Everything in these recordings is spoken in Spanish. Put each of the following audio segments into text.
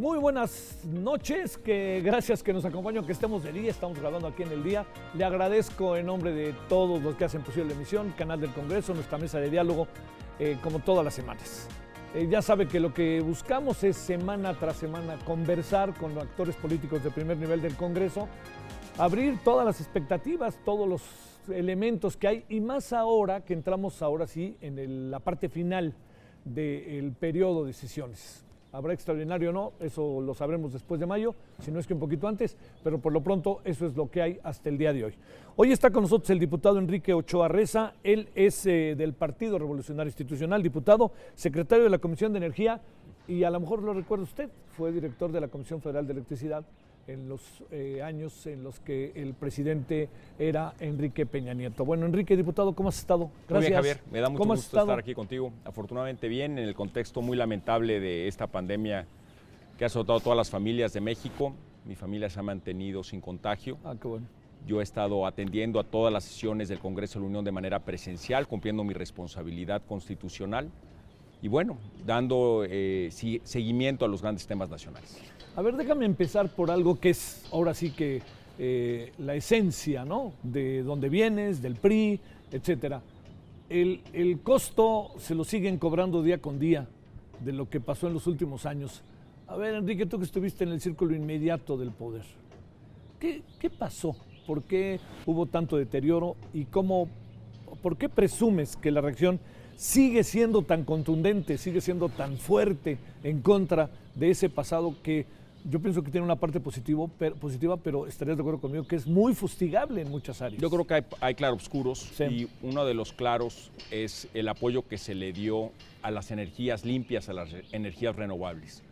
Muy buenas noches, gracias que nos acompañan, que estemos de día, estamos grabando aquí en el día. Le agradezco en nombre de todos los que hacen posible la emisión, Canal del Congreso, nuestra mesa de diálogo, como todas las semanas. Ya sabe que lo que buscamos es semana tras semana conversar con los actores políticos de primer nivel del Congreso, abrir todas las expectativas, todos los elementos que hay, y más ahora que entramos ahora sí en la parte final del periodo de sesiones. Habrá extraordinario o no, eso lo sabremos después de mayo, si no es que un poquito antes, pero por lo pronto eso es lo que hay hasta el día de hoy. Hoy está con nosotros el diputado Enrique Ochoa Reza, él es del Partido Revolucionario Institucional, diputado, secretario de la Comisión de Energía, y a lo mejor lo recuerda usted, fue director de la Comisión Federal de Electricidad en los años en los que el presidente era Enrique Peña Nieto. Bueno, Enrique, diputado, ¿cómo has estado? Gracias. Muy bien, Javier, me da mucho gusto estar aquí contigo. Afortunadamente bien, en el contexto muy lamentable de esta pandemia que ha azotado a todas las familias de México. Mi familia se ha mantenido sin contagio. Ah, qué bueno. Yo he estado atendiendo a todas las sesiones del Congreso de la Unión de manera presencial, cumpliendo mi responsabilidad constitucional y bueno, dando seguimiento a los grandes temas nacionales. A ver, déjame empezar por algo que es ahora sí que la esencia, ¿no? De dónde vienes, del PRI, etcétera. El costo se lo siguen cobrando día con día de lo que pasó en los últimos años. A ver, Enrique, tú que estuviste en el círculo inmediato del poder, ¿qué pasó? ¿Por qué hubo tanto deterioro? ¿Y por qué presumes que la reacción sigue siendo tan contundente, sigue siendo tan fuerte en contra de ese pasado que yo pienso que tiene una parte positiva, pero estarías de acuerdo conmigo que es muy fustigable en muchas áreas? Yo creo que hay claroscuros, sí. Y uno de los claros es el apoyo que se le dio a las energías limpias, a las energías renovables.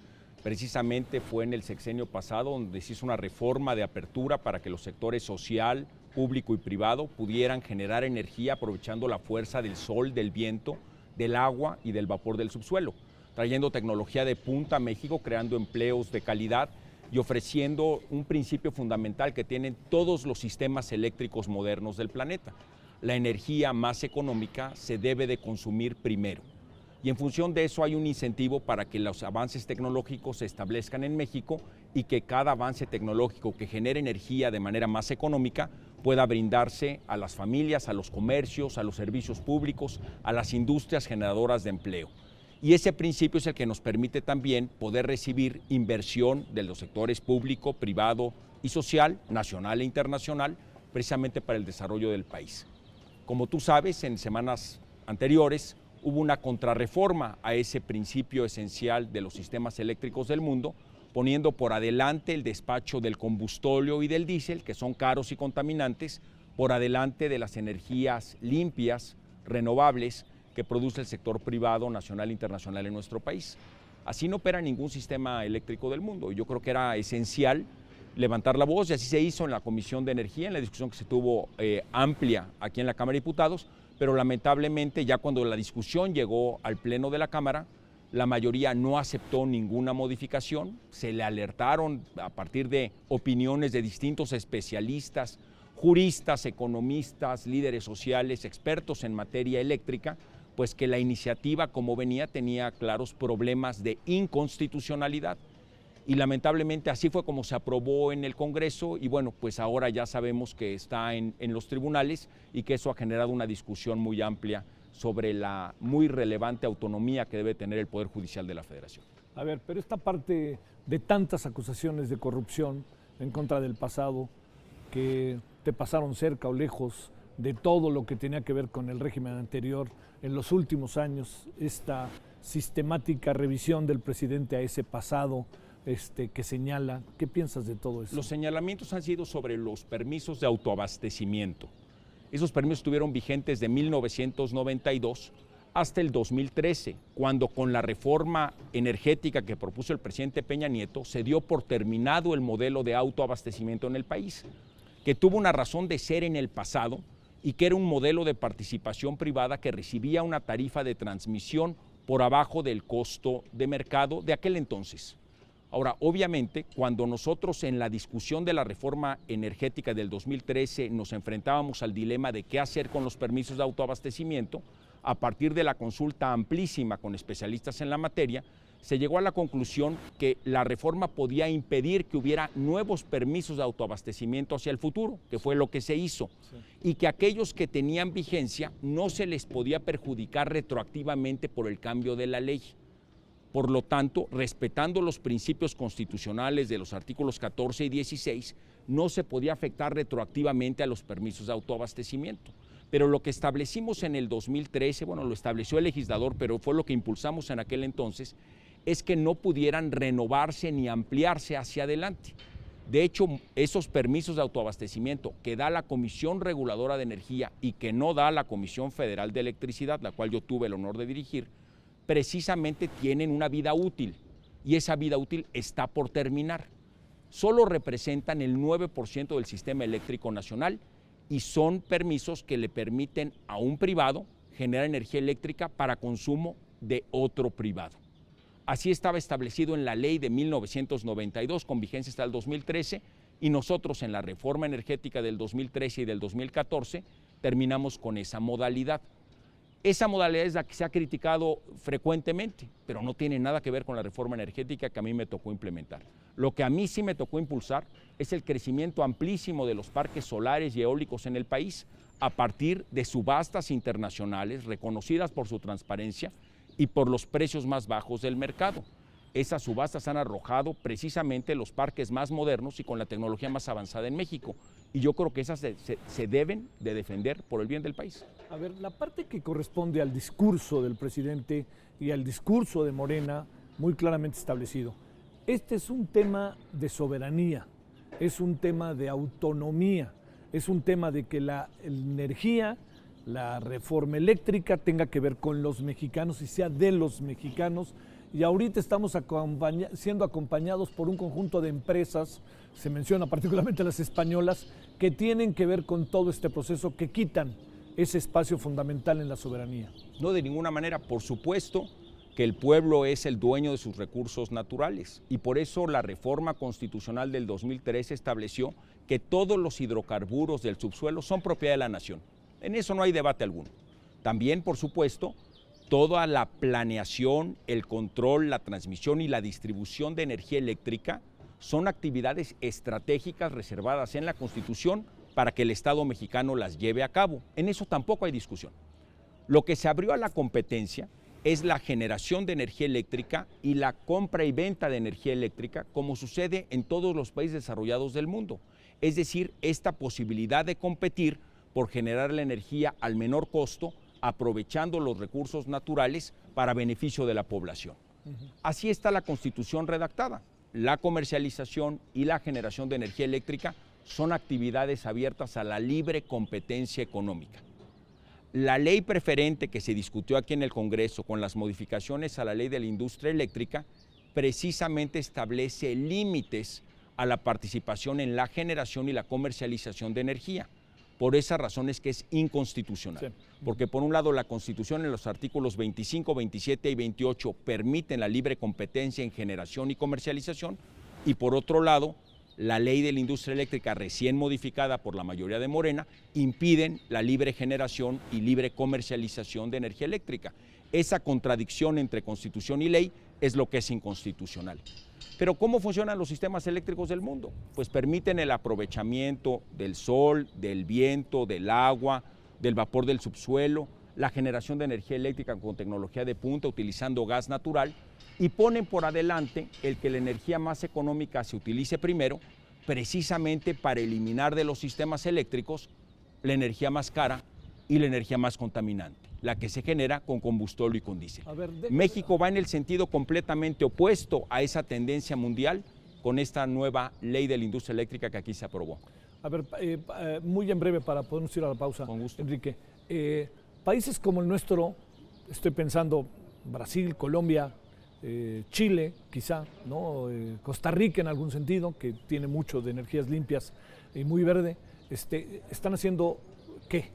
Precisamente fue en el sexenio pasado donde se hizo una reforma de apertura para que los sectores social, público y privado pudieran generar energía aprovechando la fuerza del sol, del viento, del agua y del vapor del subsuelo, trayendo tecnología de punta a México, creando empleos de calidad y ofreciendo un principio fundamental que tienen todos los sistemas eléctricos modernos del planeta. La energía más económica se debe de consumir primero. Y en función de eso hay un incentivo para que los avances tecnológicos se establezcan en México y que cada avance tecnológico que genere energía de manera más económica pueda brindarse a las familias, a los comercios, a los servicios públicos, a las industrias generadoras de empleo. Y ese principio es el que nos permite también poder recibir inversión de los sectores público, privado y social, nacional e internacional, precisamente para el desarrollo del país. Como tú sabes, en semanas anteriores hubo una contrarreforma a ese principio esencial de los sistemas eléctricos del mundo, poniendo por adelante el despacho del combustóleo y del diésel, que son caros y contaminantes, por adelante de las energías limpias, renovables, que produce el sector privado, nacional e internacional en nuestro país. Así no opera ningún sistema eléctrico del mundo. Yo creo que era esencial levantar la voz y así se hizo en la Comisión de Energía, en la discusión que se tuvo amplia aquí en la Cámara de Diputados, pero lamentablemente ya cuando la discusión llegó al Pleno de la Cámara, la mayoría no aceptó ninguna modificación, se le alertaron a partir de opiniones de distintos especialistas, juristas, economistas, líderes sociales, expertos en materia eléctrica, pues que la iniciativa como venía tenía claros problemas de inconstitucionalidad. Y lamentablemente así fue como se aprobó en el Congreso y bueno, pues ahora ya sabemos que está en los tribunales y que eso ha generado una discusión muy amplia sobre la muy relevante autonomía que debe tener el Poder Judicial de la Federación. A ver, pero esta parte de tantas acusaciones de corrupción en contra del pasado que te pasaron cerca o lejos de todo lo que tenía que ver con el régimen anterior en los últimos años, esta sistemática revisión del presidente a ese pasado que señala, ¿qué piensas de todo eso? Los señalamientos han sido sobre los permisos de autoabastecimiento. Esos permisos estuvieron vigentes de 1992 hasta el 2013, cuando con la reforma energética que propuso el presidente Peña Nieto se dio por terminado el modelo de autoabastecimiento en el país, que tuvo una razón de ser en el pasado y que era un modelo de participación privada que recibía una tarifa de transmisión por abajo del costo de mercado de aquel entonces. Ahora, obviamente, cuando nosotros en la discusión de la reforma energética del 2013 nos enfrentábamos al dilema de qué hacer con los permisos de autoabastecimiento, a partir de la consulta amplísima con especialistas en la materia, se llegó a la conclusión que la reforma podía impedir que hubiera nuevos permisos de autoabastecimiento hacia el futuro, que fue lo que se hizo, y que aquellos que tenían vigencia no se les podía perjudicar retroactivamente por el cambio de la ley. Por lo tanto, respetando los principios constitucionales de los artículos 14 y 16, no se podía afectar retroactivamente a los permisos de autoabastecimiento. Pero lo que establecimos en el 2013, bueno, lo estableció el legislador, pero fue lo que impulsamos en aquel entonces, es que no pudieran renovarse ni ampliarse hacia adelante. De hecho, esos permisos de autoabastecimiento que da la Comisión Reguladora de Energía y que no da la Comisión Federal de Electricidad, la cual yo tuve el honor de dirigir, precisamente tienen una vida útil y esa vida útil está por terminar. Solo representan el 9% del sistema eléctrico nacional y son permisos que le permiten a un privado generar energía eléctrica para consumo de otro privado. Así estaba establecido en la ley de 1992, con vigencia hasta el 2013, y nosotros en la reforma energética del 2013 y del 2014 terminamos con esa modalidad. Esa modalidad es la que se ha criticado frecuentemente, pero no tiene nada que ver con la reforma energética que a mí me tocó implementar. Lo que a mí sí me tocó impulsar es el crecimiento amplísimo de los parques solares y eólicos en el país a partir de subastas internacionales reconocidas por su transparencia y por los precios más bajos del mercado. Esas subastas han arrojado precisamente los parques más modernos y con la tecnología más avanzada en México. Y yo creo que esas se deben de defender por el bien del país. A ver, la parte que corresponde al discurso del presidente y al discurso de Morena, muy claramente establecido. Este es un tema de soberanía, es un tema de autonomía, es un tema de que la energía, la reforma eléctrica tenga que ver con los mexicanos y sea de los mexicanos. Y ahorita estamos siendo acompañados por un conjunto de empresas, se menciona particularmente las españolas, que tienen que ver con todo este proceso, que quitan ese espacio fundamental en la soberanía. No, de ninguna manera. Por supuesto que el pueblo es el dueño de sus recursos naturales y por eso la reforma constitucional del 2013 estableció que todos los hidrocarburos del subsuelo son propiedad de la nación. En eso no hay debate alguno. También, por supuesto, toda la planeación, el control, la transmisión y la distribución de energía eléctrica son actividades estratégicas reservadas en la Constitución para que el Estado mexicano las lleve a cabo. En eso tampoco hay discusión. Lo que se abrió a la competencia es la generación de energía eléctrica y la compra y venta de energía eléctrica, como sucede en todos los países desarrollados del mundo. Es decir, esta posibilidad de competir por generar la energía al menor costo, aprovechando los recursos naturales para beneficio de la población. Así está la Constitución redactada. La comercialización y la generación de energía eléctrica son actividades abiertas a la libre competencia económica. La ley preferente que se discutió aquí en el Congreso con las modificaciones a la ley de la industria eléctrica precisamente establece límites a la participación en la generación y la comercialización de energía. Por esa razón es que es inconstitucional, sí. Porque por un lado la Constitución en los artículos 25, 27 y 28 permiten la libre competencia en generación y comercialización y por otro lado la ley de la industria eléctrica recién modificada por la mayoría de Morena impiden la libre generación y libre comercialización de energía eléctrica. Esa contradicción entre Constitución y ley es lo que es inconstitucional. Pero ¿cómo funcionan los sistemas eléctricos del mundo? Pues permiten el aprovechamiento del sol, del viento, del agua, del vapor del subsuelo, la generación de energía eléctrica con tecnología de punta utilizando gas natural y ponen por adelante el que la energía más económica se utilice primero, precisamente para eliminar de los sistemas eléctricos la energía más cara y la energía más contaminante, la que se genera con combustible y con diésel. México va en el sentido completamente opuesto a esa tendencia mundial con esta nueva ley de la industria eléctrica que aquí se aprobó. A ver, muy en breve para podernos ir a la pausa, con gusto. Enrique. Países como el nuestro, estoy pensando Brasil, Colombia, Chile quizá, ¿no? Costa Rica en algún sentido, que tiene mucho de energías limpias y muy verde, ¿están haciendo qué?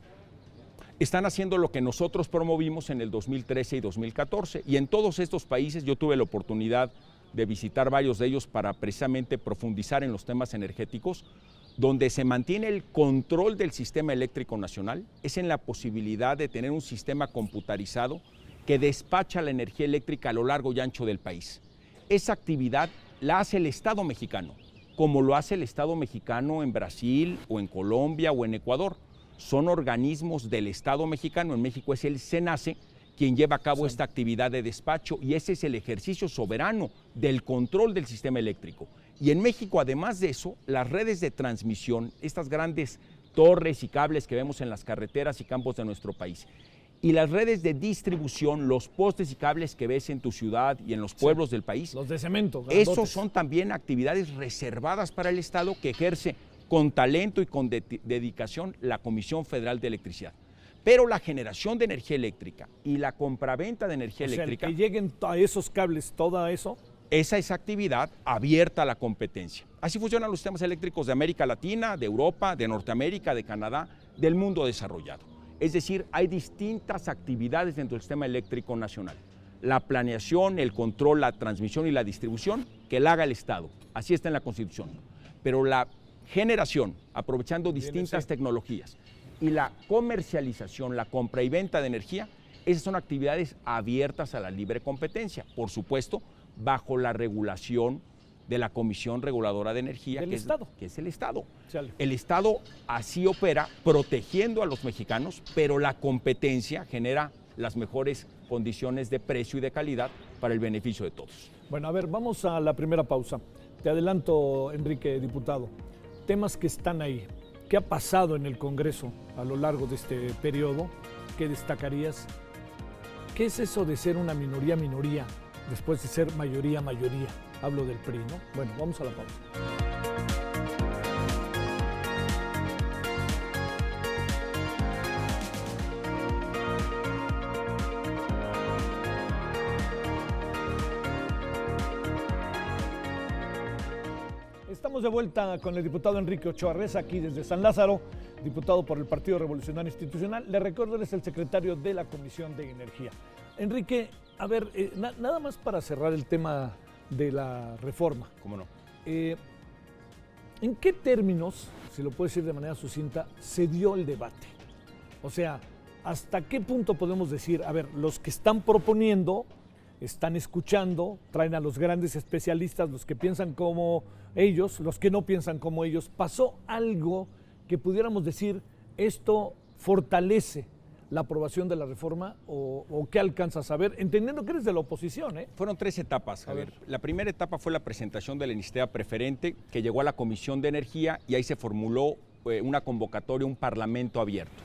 Están haciendo lo que nosotros promovimos en el 2013 y 2014 y en todos estos países yo tuve la oportunidad de visitar varios de ellos para precisamente profundizar en los temas energéticos, donde se mantiene el control del sistema eléctrico nacional, es en la posibilidad de tener un sistema computarizado que despacha la energía eléctrica a lo largo y ancho del país. Esa actividad la hace el Estado mexicano, como lo hace el Estado mexicano en Brasil o en Colombia o en Ecuador. Son organismos del Estado mexicano. En México es el SENACE quien lleva a cabo esta actividad de despacho, y ese es el ejercicio soberano del control del sistema eléctrico. Y en México, además de eso, las redes de transmisión, estas grandes torres y cables que vemos en las carreteras y campos de nuestro país, y las redes de distribución, los postes y cables que ves en tu ciudad y en los pueblos del país, los de cemento, grandotes. Esos son también actividades reservadas para el Estado que ejerce con talento y con dedicación la Comisión Federal de Electricidad. Pero la generación de energía eléctrica y la compraventa de energía eléctrica, que lleguen a esos cables, todo eso, esa es actividad abierta a la competencia. Así funcionan los sistemas eléctricos de América Latina, de Europa, de Norteamérica, de Canadá, del mundo desarrollado. Es decir, hay distintas actividades dentro del sistema eléctrico nacional. La planeación, el control, la transmisión y la distribución, que la haga el Estado. Así está en la Constitución. Pero la generación, aprovechando distintas tecnologías, y la comercialización, la compra y venta de energía, esas son actividades abiertas a la libre competencia, por supuesto, bajo la regulación de la Comisión Reguladora de Energía, que es el Estado. El Estado así opera, protegiendo a los mexicanos, pero la competencia genera las mejores condiciones de precio y de calidad para el beneficio de todos. Bueno, a ver, vamos a la primera pausa. Te adelanto, Enrique, diputado, temas que están ahí. ¿Qué ha pasado en el Congreso a lo largo de este periodo? ¿Qué destacarías? ¿Qué es eso de ser una minoría después de ser mayoría? Hablo del PRI, ¿no? Bueno, vamos a la pausa. Estamos de vuelta con el diputado Enrique Ochoa Reza, aquí desde San Lázaro, diputado por el Partido Revolucionario Institucional. Le recuerdo, él es el secretario de la Comisión de Energía. Enrique, a ver, nada más para cerrar el tema de la reforma. ¿Cómo no? ¿En qué términos, si lo puedo decir de manera sucinta, se dio el debate? O sea, ¿hasta qué punto podemos decir, a ver, los que están proponiendo están escuchando, traen a los grandes especialistas, los que piensan como ellos, los que no piensan como ellos? ¿Pasó algo que pudiéramos decir, esto fortalece la aprobación de la reforma, o qué alcanzas a ver, entendiendo que eres de la oposición, ¿eh? Fueron 3 etapas, Javier. La primera etapa fue la presentación de la iniciativa preferente, que llegó a la Comisión de Energía, y ahí se formuló una convocatoria, un parlamento abierto,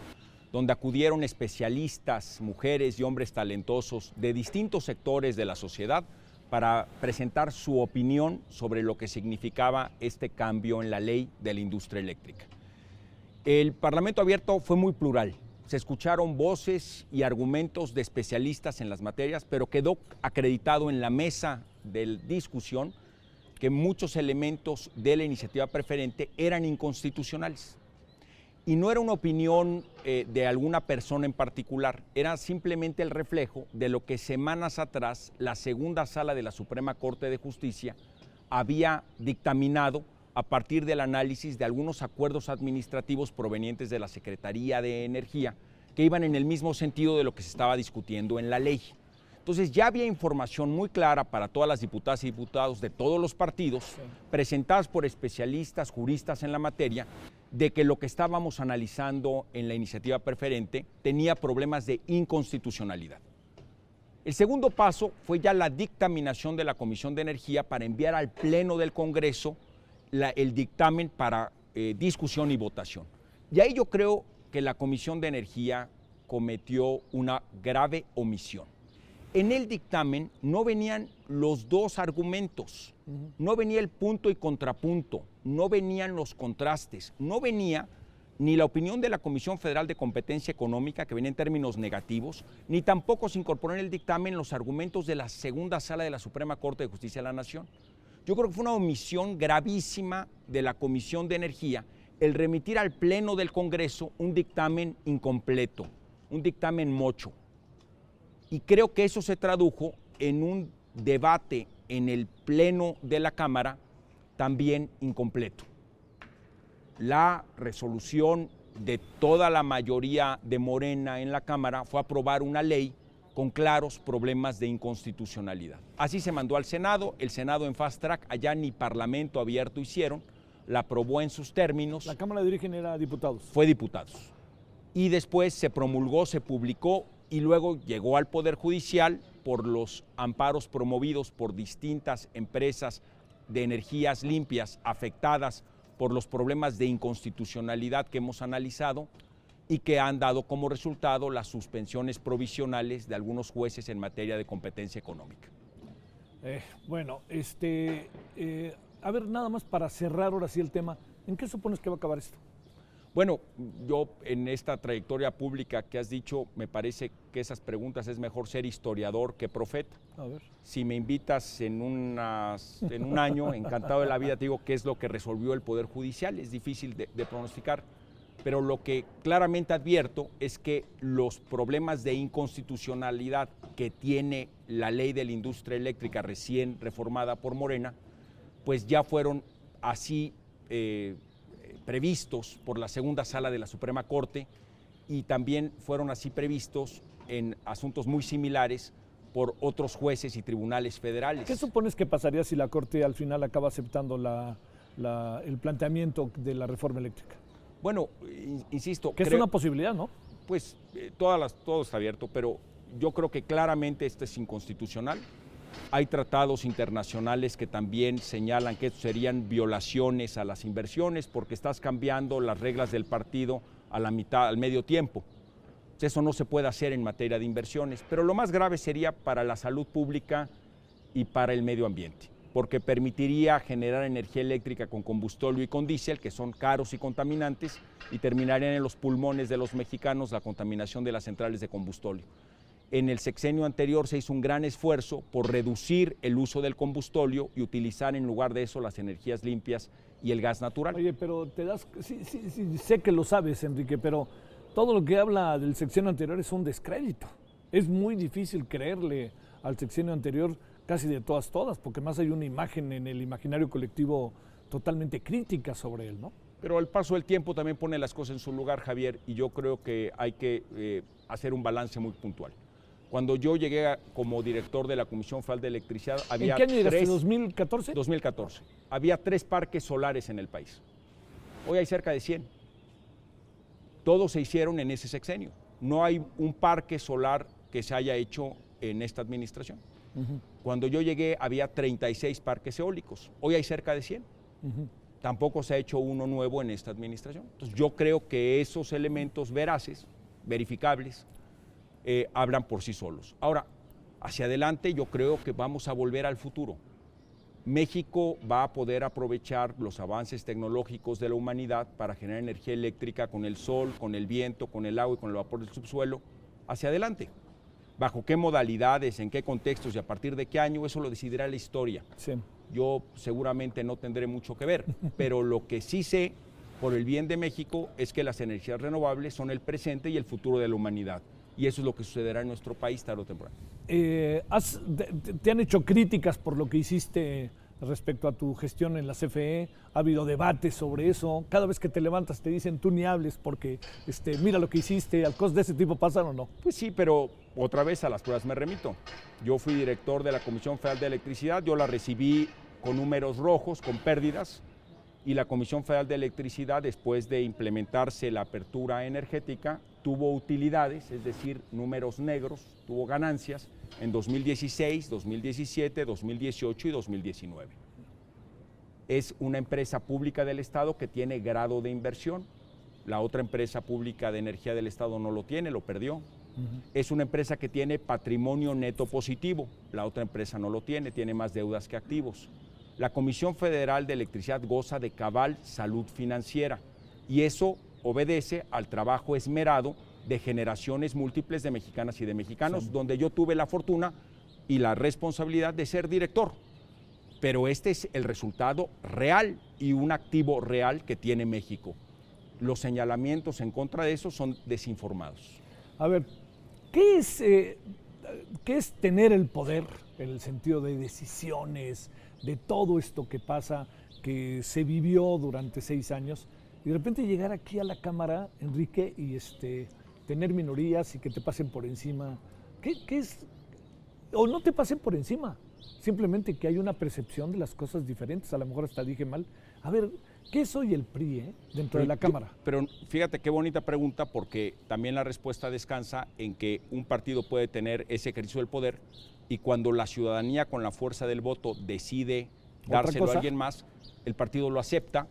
donde acudieron especialistas, mujeres y hombres talentosos de distintos sectores de la sociedad para presentar su opinión sobre lo que significaba este cambio en la ley de la industria eléctrica. El parlamento abierto fue muy plural. Se escucharon voces y argumentos de especialistas en las materias, pero quedó acreditado en la mesa de discusión que muchos elementos de la iniciativa preferente eran inconstitucionales. Y no era una opinión de alguna persona en particular, era simplemente el reflejo de lo que semanas atrás la segunda sala de la Suprema Corte de Justicia había dictaminado a partir del análisis de algunos acuerdos administrativos provenientes de la Secretaría de Energía, que iban en el mismo sentido de lo que se estaba discutiendo en la ley. Entonces ya había información muy clara para todas las diputadas y diputados de todos los partidos, presentadas por especialistas, juristas en la materia, de que lo que estábamos analizando en la iniciativa preferente tenía problemas de inconstitucionalidad. El segundo paso fue ya la dictaminación de la Comisión de Energía para enviar al Pleno del Congreso el dictamen para discusión y votación. Y ahí yo creo que la Comisión de Energía cometió una grave omisión. En el dictamen no venían los dos argumentos, no venía el punto y contrapunto, no venían los contrastes, no venía ni la opinión de la Comisión Federal de Competencia Económica, que venía en términos negativos, ni tampoco se incorporó en el dictamen los argumentos de la segunda sala de la Suprema Corte de Justicia de la Nación. Yo creo que fue una omisión gravísima de la Comisión de Energía el remitir al Pleno del Congreso un dictamen incompleto, un dictamen mocho. Y creo que eso se tradujo en un debate en el Pleno de la Cámara también incompleto. La resolución de toda la mayoría de Morena en la Cámara fue aprobar una ley con claros problemas de inconstitucionalidad. Así se mandó al Senado, el Senado en fast track, allá ni parlamento abierto hicieron, la aprobó en sus términos. La Cámara de Origen era diputados. Fue diputados. Y después se promulgó, se publicó y luego llegó al Poder Judicial por los amparos promovidos por distintas empresas de energías limpias afectadas por los problemas de inconstitucionalidad que hemos analizado y que han dado como resultado las suspensiones provisionales de algunos jueces en materia de competencia económica. A ver, nada más para cerrar ahora sí el tema, ¿en qué supones que va a acabar esto? Bueno, yo en esta trayectoria pública que has dicho, me parece que esas preguntas es mejor ser historiador que profeta. A ver. Si me invitas en un año, encantado de la vida, te digo qué es lo que resolvió el Poder Judicial, es difícil de pronosticar, pero lo que claramente advierto es que los problemas de inconstitucionalidad que tiene la ley de la industria eléctrica recién reformada por Morena, pues ya fueron así previstos por la segunda sala de la Suprema Corte y también fueron así previstos en asuntos muy similares por otros jueces y tribunales federales. ¿Qué supones que pasaría si la Corte al final acaba aceptando el planteamiento de la reforma eléctrica? Bueno, insisto... Que es una posibilidad, ¿no? Pues todo está abierto, pero yo creo que claramente esto es inconstitucional. Hay tratados internacionales que también señalan que esto serían violaciones a las inversiones porque estás cambiando las reglas del partido a la mitad, al medio tiempo. Eso no se puede hacer en materia de inversiones, pero lo más grave sería para la salud pública y para el medio ambiente, porque permitiría generar energía eléctrica con combustóleo y con diésel, que son caros y contaminantes, y terminarían en los pulmones de los mexicanos la contaminación de las centrales de combustóleo. En el sexenio anterior se hizo un gran esfuerzo por reducir el uso del combustóleo y utilizar en lugar de eso las energías limpias y el gas natural. Oye, pero sí, sé que lo sabes, Enrique, pero todo lo que habla del sexenio anterior es un descrédito. Es muy difícil creerle al sexenio anterior casi de todas, porque más hay una imagen en el imaginario colectivo totalmente crítica sobre él, ¿no? Pero el paso del tiempo también pone las cosas en su lugar, Javier, y yo creo que hay que hacer un balance muy puntual. Cuando yo llegué como director de la Comisión Federal de Electricidad, había ¿En qué año llegaste? ¿2014? 2014. Había 3 parques solares en el país. Hoy hay cerca de 100. Todos se hicieron en ese sexenio. No hay un parque solar que se haya hecho en esta administración. Cuando yo llegué había 36 parques eólicos. Hoy hay cerca de 100. Tampoco se ha hecho uno nuevo en esta administración. Entonces yo creo que esos elementos veraces, verificables, hablan por sí solos. Ahora, hacia adelante yo creo que vamos a volver al futuro. México va a poder aprovechar los avances tecnológicos de la humanidad para generar energía eléctrica con el sol, con el viento, con el agua y con el vapor del subsuelo hacia adelante. ¿Bajo qué modalidades, en qué contextos y a partir de qué año? Eso lo decidirá la historia. Sí. Yo seguramente no tendré mucho que ver, pero lo que sí sé por el bien de México es que las energías renovables son el presente y el futuro de la humanidad. Y eso es lo que sucederá en nuestro país tarde o temprano. ¿Te han hecho críticas por lo que hiciste respecto a tu gestión en la CFE? ¿Ha habido debates sobre eso? Cada vez que te levantas te dicen tú ni hables porque mira lo que hiciste, ¿cosas de ese tipo pasan o no? Pues sí, pero otra vez a las pruebas me remito. Yo fui director de la Comisión Federal de Electricidad, yo la recibí con números rojos, con pérdidas, y la Comisión Federal de Electricidad, después de implementarse la apertura energética, tuvo utilidades, es decir, números negros, tuvo ganancias en 2016, 2017, 2018 y 2019. Es una empresa pública del Estado que tiene grado de inversión. La otra empresa pública de energía del Estado no lo tiene, lo perdió. Es una empresa que tiene patrimonio neto positivo. La otra empresa no lo tiene más deudas que activos. La Comisión Federal de Electricidad goza de cabal salud financiera y eso obedece al trabajo esmerado de generaciones múltiples de mexicanas y de mexicanos, sí, donde yo tuve la fortuna y la responsabilidad de ser director. Pero este es el resultado real y un activo real que tiene México. Los señalamientos en contra de eso son desinformados. A ver, ¿qué es tener el poder en el sentido de decisiones, de todo esto que pasa, que se vivió durante 6 años, y de repente llegar aquí a la Cámara, Enrique, y tener minorías y que te pasen por encima? ¿qué es? O no te pasen por encima, simplemente que hay una percepción de las cosas diferentes, a lo mejor hasta dije mal. A ver, ¿qué es hoy el PRI dentro de la Cámara? Pero fíjate qué bonita pregunta, porque también la respuesta descansa en que un partido puede tener ese ejercicio del poder y cuando la ciudadanía con la fuerza del voto decide dárselo a alguien más, el partido lo acepta,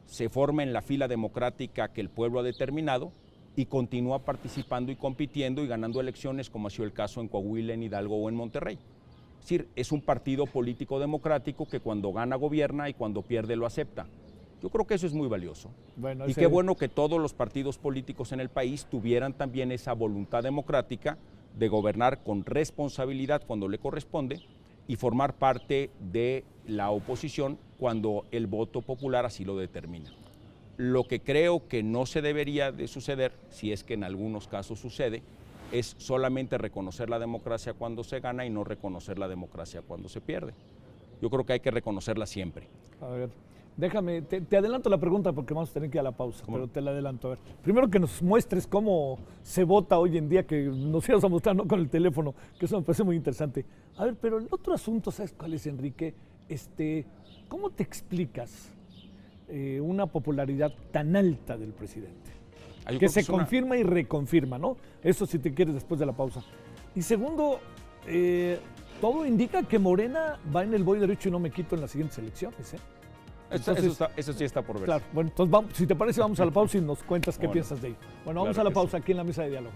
se forma en la fila democrática que el pueblo ha determinado y continúa participando y compitiendo y ganando elecciones, como ha sido el caso en Coahuila, en Hidalgo o en Monterrey. Es decir, es un partido político democrático que cuando gana gobierna y cuando pierde lo acepta. Yo creo que eso es muy valioso. Bueno, y qué bueno que todos los partidos políticos en el país tuvieran también esa voluntad democrática de gobernar con responsabilidad cuando le corresponde y formar parte de la oposición cuando el voto popular así lo determina. Lo que creo que no se debería de suceder, si es que en algunos casos sucede, es solamente reconocer la democracia cuando se gana y no reconocer la democracia cuando se pierde. Yo creo que hay que reconocerla siempre. A ver, déjame, te adelanto la pregunta porque vamos a tener que ir a la pausa, pero te la adelanto. A ver, primero que nos muestres cómo se vota hoy en día, que nos ibas a mostrar, ¿no?, con el teléfono, que eso me parece muy interesante. A ver, pero el otro asunto, ¿sabes cuál es, Enrique? ¿Cómo te explicas una popularidad tan alta del presidente? Que se confirma y reconfirma, ¿no? Eso si te quieres después de la pausa. Y segundo, todo indica que Morena va en el voy derecho y no me quito en las siguientes elecciones, ¿eh? Entonces, eso sí está por ver. Claro, bueno, entonces si te parece vamos a la pausa y nos cuentas qué piensas de ello. Bueno, vamos a la pausa aquí en la mesa de diálogo.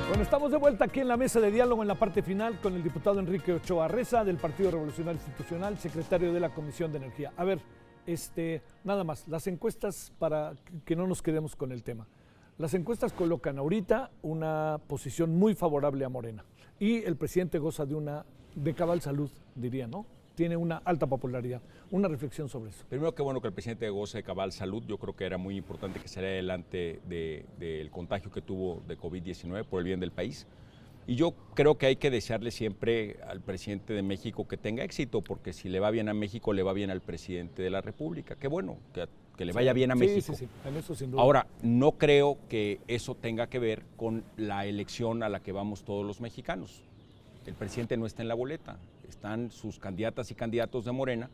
Bueno, estamos de vuelta aquí en la mesa de diálogo en la parte final con el diputado Enrique Ochoa Reza del Partido Revolucionario Institucional, secretario de la Comisión de Energía. A ver, nada más, las encuestas para que no nos quedemos con el tema. Las encuestas colocan ahorita una posición muy favorable a Morena y el presidente goza de cabal salud, diría, ¿no? Tiene una alta popularidad. Una reflexión sobre eso. Primero, qué bueno que el presidente goce de cabal salud. Yo creo que era muy importante que saliera adelante del contagio que tuvo de COVID-19 por el bien del país. Y yo creo que hay que desearle siempre al presidente de México que tenga éxito, porque si le va bien a México, le va bien al presidente de la República. Qué bueno que le vaya bien a México. Sí, en eso sin duda. Ahora, no creo que eso tenga que ver con la elección a la que vamos todos los mexicanos. El presidente no está en la boleta, están sus candidatas y candidatos de Morena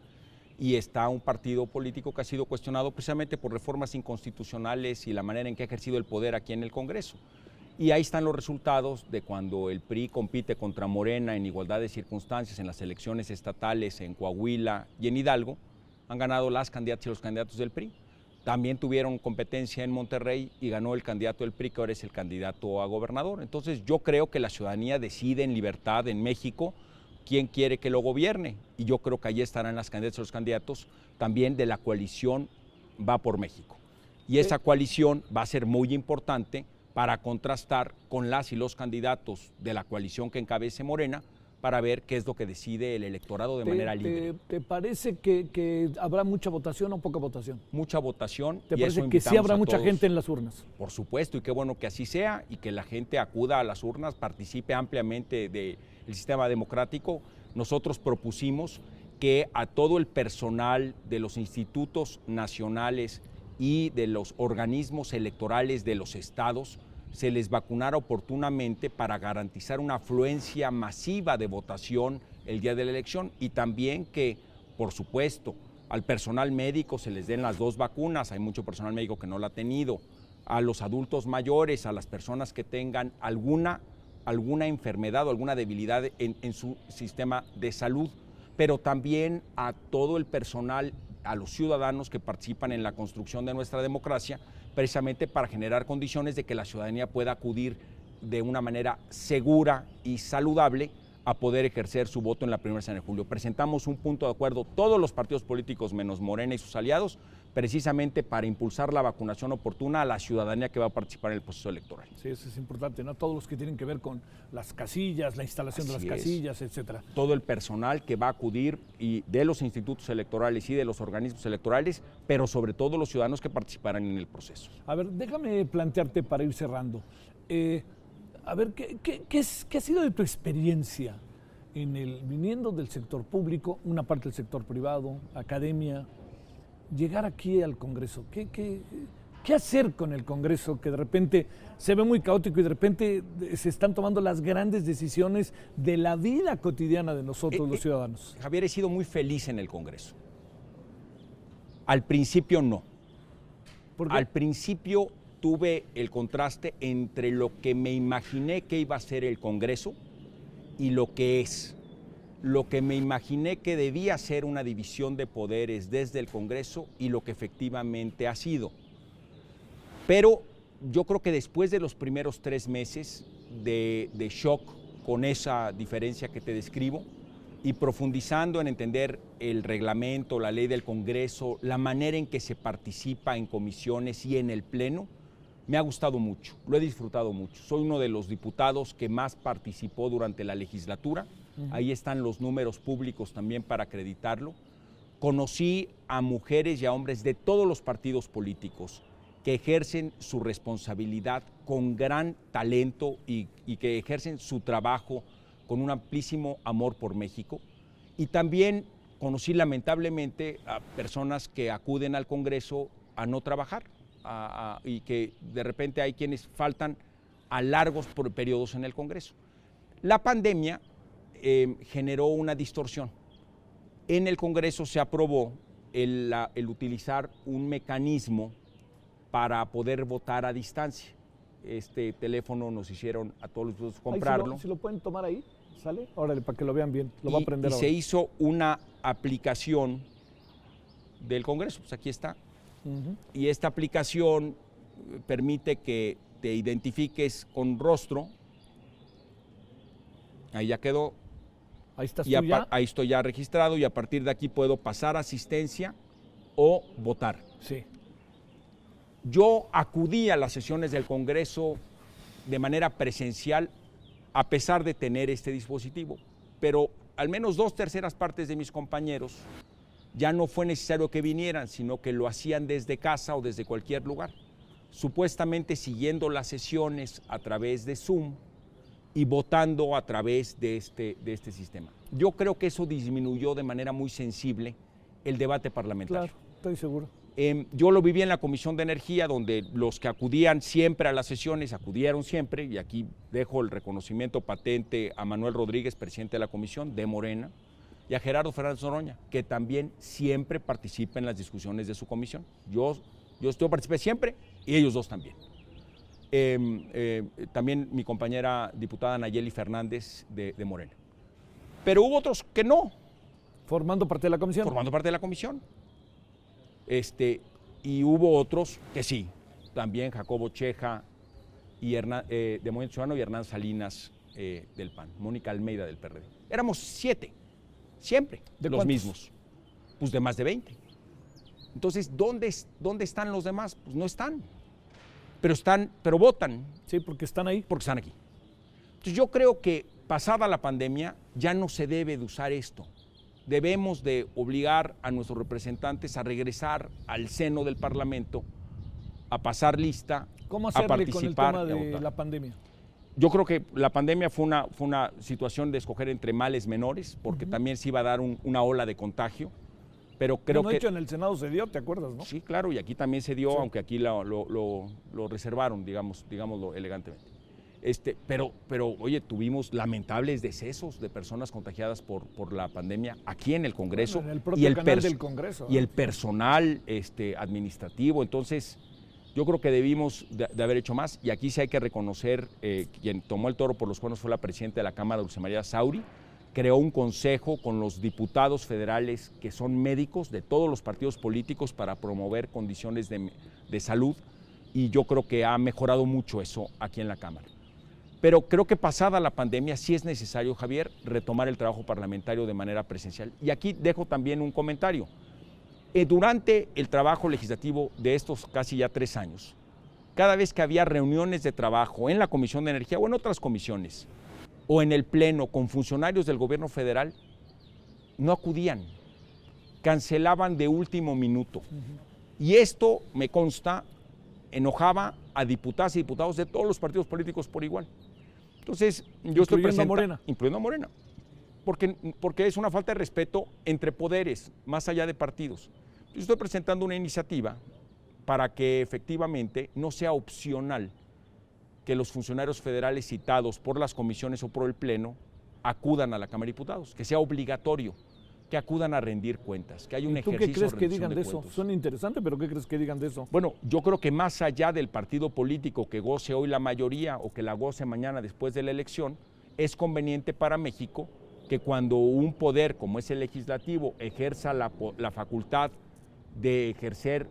y está un partido político que ha sido cuestionado precisamente por reformas inconstitucionales y la manera en que ha ejercido el poder aquí en el Congreso. Y ahí están los resultados de cuando el PRI compite contra Morena en igualdad de circunstancias en las elecciones estatales en Coahuila y en Hidalgo, han ganado las candidatas y los candidatos del PRI. También tuvieron competencia en Monterrey y ganó el candidato del PRI, que ahora es el candidato a gobernador. Entonces yo creo que la ciudadanía decide en libertad en México quién quiere que lo gobierne. Y yo creo que allí estarán las candidatas y los candidatos también de la coalición Va por México. Y esa coalición va a ser muy importante para contrastar con las y los candidatos de la coalición que encabece Morena, para ver qué es lo que decide el electorado de manera libre. ¿Te parece que habrá mucha votación o poca votación? Mucha votación. ¿Te parece que sí habrá mucha gente en las urnas? Por supuesto, y qué bueno que así sea, y que la gente acuda a las urnas, participe ampliamente del sistema democrático. Nosotros propusimos que a todo el personal de los institutos nacionales y de los organismos electorales de los estados se les vacunara oportunamente para garantizar una afluencia masiva de votación el día de la elección, y también que, por supuesto, al personal médico se les den las 2 vacunas, hay mucho personal médico que no la ha tenido, a los adultos mayores, a las personas que tengan alguna enfermedad o alguna debilidad en su sistema de salud, pero también a todo el personal, a los ciudadanos que participan en la construcción de nuestra democracia, precisamente para generar condiciones de que la ciudadanía pueda acudir de una manera segura y saludable a poder ejercer su voto en la primera semana de julio. Presentamos un punto de acuerdo, todos los partidos políticos menos Morena y sus aliados, precisamente para impulsar la vacunación oportuna a la ciudadanía que va a participar en el proceso electoral. Sí, eso es importante, ¿no? Todos los que tienen que ver con las casillas, la instalación de las casillas, etcétera. Todo el personal que va a acudir y de los institutos electorales y de los organismos electorales, pero sobre todo los ciudadanos que participarán en el proceso. A ver, déjame plantearte para ir cerrando. A ver, ¿qué ha sido de tu experiencia viniendo del sector público, una parte del sector privado, academia, llegar aquí al Congreso? ¿Qué hacer con el Congreso que de repente se ve muy caótico y de repente se están tomando las grandes decisiones de la vida cotidiana de nosotros los ciudadanos? Javier, he sido muy feliz en el Congreso. Al principio no. ¿Por qué? Al principio tuve el contraste entre lo que me imaginé que iba a ser el Congreso y lo que es. Lo que me imaginé que debía ser una división de poderes desde el Congreso y lo que efectivamente ha sido. Pero yo creo que después de los primeros 3 meses de shock con esa diferencia que te describo y profundizando en entender el reglamento, la ley del Congreso, la manera en que se participa en comisiones y en el Pleno, me ha gustado mucho, lo he disfrutado mucho. Soy uno de los diputados que más participó durante la legislatura. Ahí están los números públicos también para acreditarlo. Conocí a mujeres y a hombres de todos los partidos políticos que ejercen su responsabilidad con gran talento y que ejercen su trabajo con un amplísimo amor por México. Y también conocí lamentablemente a personas que acuden al Congreso a no trabajar y que de repente hay quienes faltan a largos periodos en el Congreso. La pandemia generó una distorsión. En el Congreso se aprobó el utilizar un mecanismo para poder votar a distancia. Este teléfono nos hicieron a todos los diputados comprarlo. Si lo pueden tomar ahí, ¿sale? Órale, para que lo vean bien, lo va a aprender ahora. Se hizo una aplicación del Congreso, pues aquí está. Y esta aplicación permite que te identifiques con rostro. Ahí ya quedó. Ahí estás tú ya. Ahí estoy ya registrado y a partir de aquí puedo pasar asistencia o votar. Sí. Yo acudí a las sesiones del Congreso de manera presencial a pesar de tener este dispositivo, pero al menos 2/3 partes de mis compañeros ya no fue necesario que vinieran, sino que lo hacían desde casa o desde cualquier lugar, supuestamente siguiendo las sesiones a través de Zoom y votando a través de este sistema. Yo creo que eso disminuyó de manera muy sensible el debate parlamentario. Claro, estoy seguro. Yo lo viví en la Comisión de Energía, donde los que acudían siempre a las sesiones, acudieron siempre, y aquí dejo el reconocimiento patente a Manuel Rodríguez, presidente de la Comisión, de Morena, y a Gerardo Fernández Noroña, que también siempre participa en las discusiones de su comisión. Yo participé siempre y ellos dos también. También mi compañera diputada Nayeli Fernández de Morena. Pero hubo otros que no. Formando parte de la comisión. Formando parte de la comisión. Y hubo otros que sí, también Jacobo Cheja y de Movimiento Ciudadano y Hernán Salinas del PAN, Mónica Almeida del PRD. Éramos 7, siempre, ¿De los cuántos? mismos, pues de más de 20. Entonces, ¿dónde están los demás? Pues no están, pero votan. Sí, porque están ahí. Porque están aquí. Entonces yo creo que pasada la pandemia ya no se debe de usar esto. Debemos de obligar a nuestros representantes a regresar al seno del Parlamento, a pasar lista, ¿Cómo a hacerle participar con el y a tema de votar. la pandemia? Yo creo que la pandemia fue una situación de escoger entre males menores, porque también se iba a dar una ola de contagio, pero creo que... De hecho, en el Senado se dio, ¿te acuerdas, no? Sí, claro, y aquí también se dio, Sí. aunque aquí lo reservaron, digámoslo elegantemente. Pero, oye, tuvimos lamentables decesos de personas contagiadas por la pandemia aquí en el Congreso. Bueno, en el propio canal del Congreso. Y el personal administrativo. Entonces, yo creo que debimos de haber hecho más. Y aquí sí hay que reconocer, quien tomó el toro por los cuernos fue la presidenta de la Cámara, Dulce María Sauri. Creó un consejo con los diputados federales que son médicos de todos los partidos políticos para promover condiciones de salud. Y yo creo que ha mejorado mucho eso aquí en la Cámara. Pero creo que pasada la pandemia sí es necesario, Javier, retomar el trabajo parlamentario de manera presencial. Y aquí dejo también un comentario. Durante el trabajo legislativo de estos casi ya 3 años, cada vez que había reuniones de trabajo en la Comisión de Energía o en otras comisiones, o en el Pleno con funcionarios del gobierno federal, no acudían, cancelaban de último minuto. Y esto, me consta, enojaba a diputadas y diputados de todos los partidos políticos por igual. Entonces, yo estoy presente, Morena. incluyendo a Morena. porque es una falta de respeto entre poderes, más allá de partidos. Yo estoy presentando una iniciativa para que efectivamente no sea opcional que los funcionarios federales citados por las comisiones o por el Pleno acudan a la Cámara de Diputados, que sea obligatorio que acudan a rendir cuentas, que haya un ejercicio de rendición de cuentas. ¿Tú qué crees que digan de eso? Suena interesante, pero ¿qué crees que digan de eso? Bueno, yo creo que más allá del partido político que goce hoy la mayoría o que la goce mañana después de la elección, es conveniente para México que cuando un poder como es el legislativo ejerza la facultad de ejercer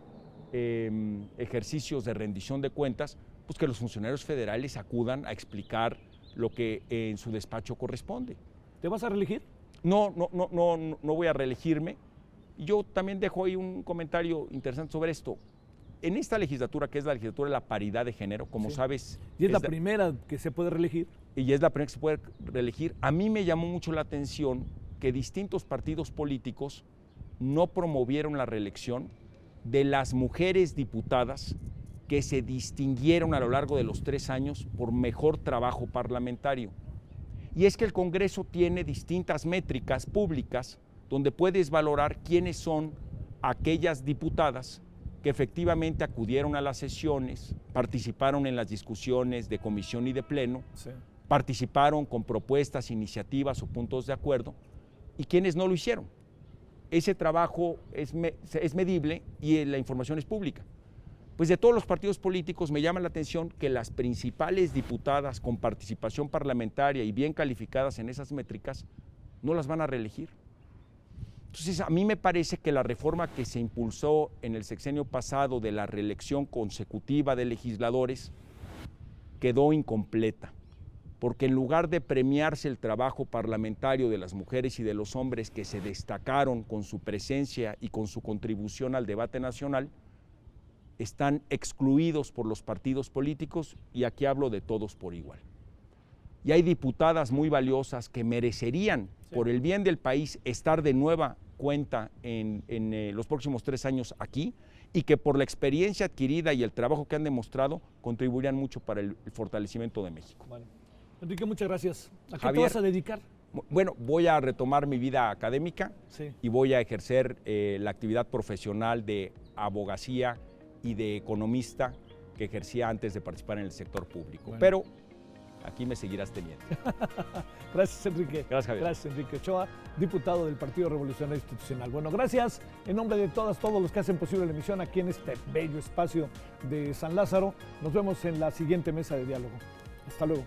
ejercicios de rendición de cuentas, pues que los funcionarios federales acudan a explicar lo que en su despacho corresponde. ¿Te vas a reelegir? No voy a reelegirme. Yo también dejo ahí un comentario interesante sobre esto. En esta legislatura, que es la legislatura de la paridad de género, como sabes... Y es la primera que se puede reelegir. Y es la primera que se puede reelegir. A mí me llamó mucho la atención que distintos partidos políticos no promovieron la reelección de las mujeres diputadas que se distinguieron a lo largo de los 3 años por mejor trabajo parlamentario. Y es que el Congreso tiene distintas métricas públicas donde puedes valorar quiénes son aquellas diputadas que efectivamente acudieron a las sesiones, participaron en las discusiones de comisión y de pleno, participaron con propuestas, iniciativas o puntos de acuerdo, y quienes no lo hicieron. Ese trabajo es medible y la información es pública. Pues de todos los partidos políticos me llama la atención que las principales diputadas con participación parlamentaria y bien calificadas en esas métricas no las van a reelegir. Entonces a mí me parece que la reforma que se impulsó en el sexenio pasado de la reelección consecutiva de legisladores quedó incompleta, porque en lugar de premiarse el trabajo parlamentario de las mujeres y de los hombres que se destacaron con su presencia y con su contribución al debate nacional, están excluidos por los partidos políticos, y aquí hablo de todos por igual. Y hay diputadas muy valiosas que merecerían, por el bien del país, estar de nueva cuenta en los próximos 3 años aquí, y que por la experiencia adquirida y el trabajo que han demostrado contribuirían mucho para el fortalecimiento de México. Vale. Enrique, muchas gracias. ¿A qué Javier, te vas a dedicar? Bueno, voy a retomar mi vida académica y voy a ejercer la actividad profesional de abogacía y de economista que ejercía antes de participar en el sector público. Bueno. Pero aquí me seguirás teniendo. Gracias, Enrique. Gracias, Javier. Gracias, Enrique Ochoa, diputado del Partido Revolucionario Institucional. Bueno, gracias en nombre de todos los que hacen posible la emisión aquí en este bello espacio de San Lázaro. Nos vemos en la siguiente mesa de diálogo. Hasta luego.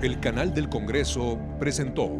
El canal del Congreso presentó